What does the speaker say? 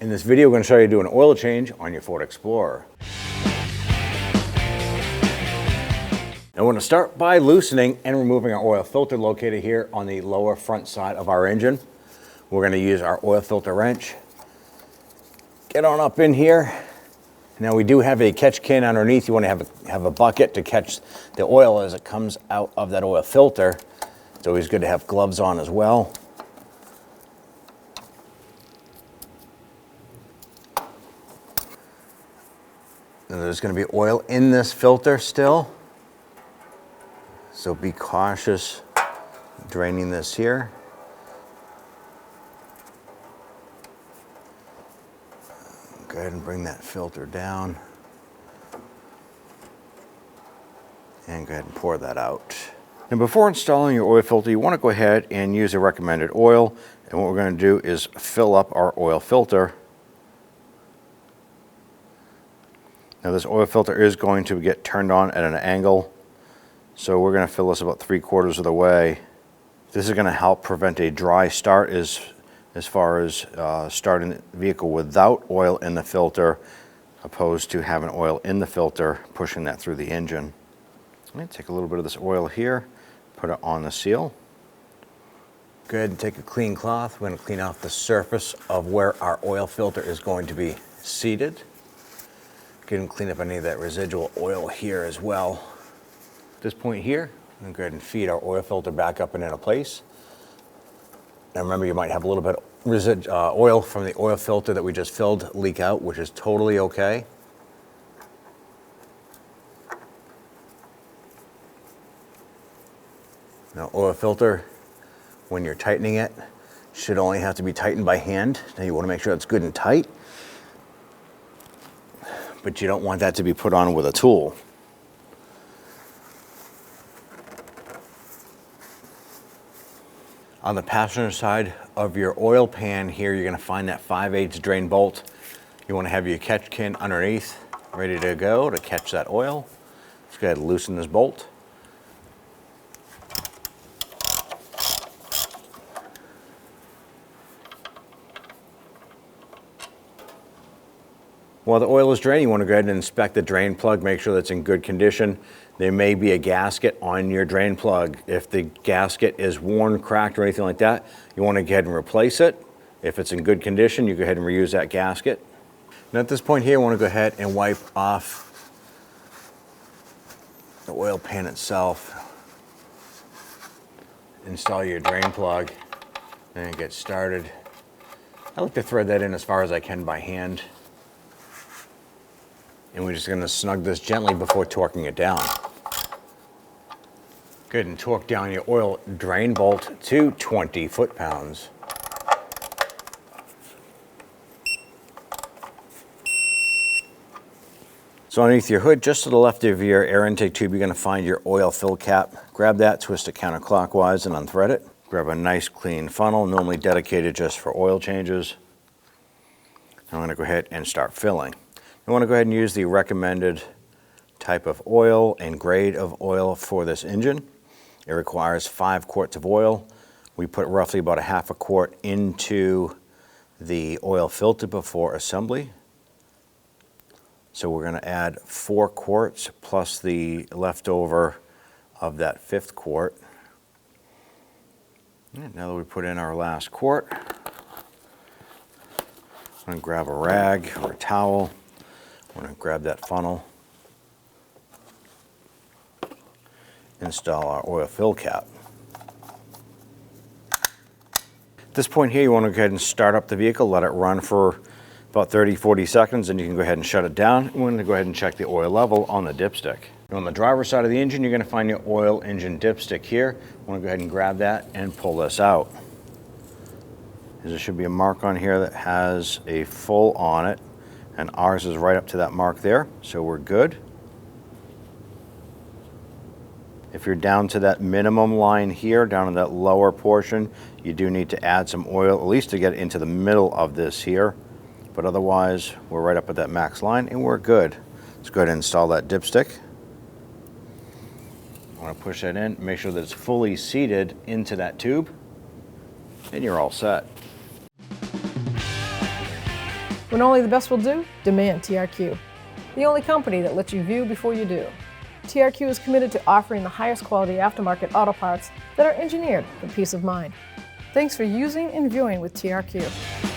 In this video, we're going to show you how to do an oil change on your Ford Explorer. Now we're going to start by loosening and removing our oil filter located here on the lower front side of our engine. We're going to use our oil filter wrench. Get on up in here. Now we do have a catch can underneath. You want to have a bucket to catch the oil as it comes out of that oil filter. It's always good to have gloves on as well. Now there's going to be oil in this filter still, so be cautious draining this here. Go ahead and bring that filter down and go ahead and pour that out. Now before installing your oil filter, you want to go ahead and use a recommended oil, and what we're going to do is fill up our oil filter. Now this oil filter is going to get turned on at an angle, so we're going to fill this about 3/4 of the way. This is going to help prevent a dry start as far as starting the vehicle without oil in the filter, opposed to having oil in the filter, pushing that through the engine. I'm going to take a little bit of this oil here, put it on the seal. Go ahead and take a clean cloth. We're going to clean off the surface of where our oil filter is going to be seated. Go ahead and clean up any of that residual oil here as well. At this point here, I'm going to go ahead and feed our oil filter back up and into place. Now remember, you might have a little bit of oil from the oil filter that we just filled leak out, which is totally okay. Now oil filter, when you're tightening it, should only have to be tightened by hand. Now you want to make sure it's good and tight, but you don't want that to be put on with a tool. On the passenger side of your oil pan here, you're going to find that 5/8 drain bolt. You want to have your catch can underneath, ready to go to catch that oil. Let's go ahead and loosen this bolt. While the oil is draining, you want to go ahead and inspect the drain plug, make sure that's in good condition. There may be a gasket on your drain plug. If the gasket is worn, cracked, or anything like that, you want to go ahead and replace it. If it's in good condition, you go ahead and reuse that gasket. Now at this point here, you want to go ahead and wipe off the oil pan itself. Install your drain plug and get started. I like to thread that in as far as I can by hand. And we're just going to snug this gently before torquing it down. Go ahead and torque down your oil drain bolt to 20 foot-pounds. So underneath your hood, just to the left of your air intake tube, you're going to find your oil fill cap. Grab that, twist it counterclockwise, and unthread it. Grab a nice clean funnel, normally dedicated just for oil changes. I'm going to go ahead and start filling. You want to go ahead and use the recommended type of oil and grade of oil for this engine. It requires 5 quarts of oil. We put roughly about a half a quart into the oil filter before assembly. So we're going to add 4 quarts plus the leftover of that 5th quart. And now that we put in our last quart, I'm going to grab a rag or a towel. I'm going to grab that funnel, install our oil fill cap. At this point here, you want to go ahead and start up the vehicle, let it run for about 30-40 seconds, and you can go ahead and shut it down. We're going to go ahead and check the oil level on the dipstick. Now on the driver's side of the engine, you're going to find your oil engine dipstick here. I want to go ahead and grab that and pull this out. There should be a mark on here that has a full on it, and ours is right up to that mark there, so we're good. If you're down to that minimum line here, down in that lower portion, you do need to add some oil, at least to get into the middle of this here. But otherwise, we're right up at that max line, and we're good. Let's go ahead and install that dipstick. I want to push that in, make sure that it's fully seated into that tube, and you're all set. When only the best will do, demand TRQ. The only company that lets you view before you do. TRQ is committed to offering the highest quality aftermarket auto parts that are engineered for peace of mind. Thanks for using and viewing with TRQ.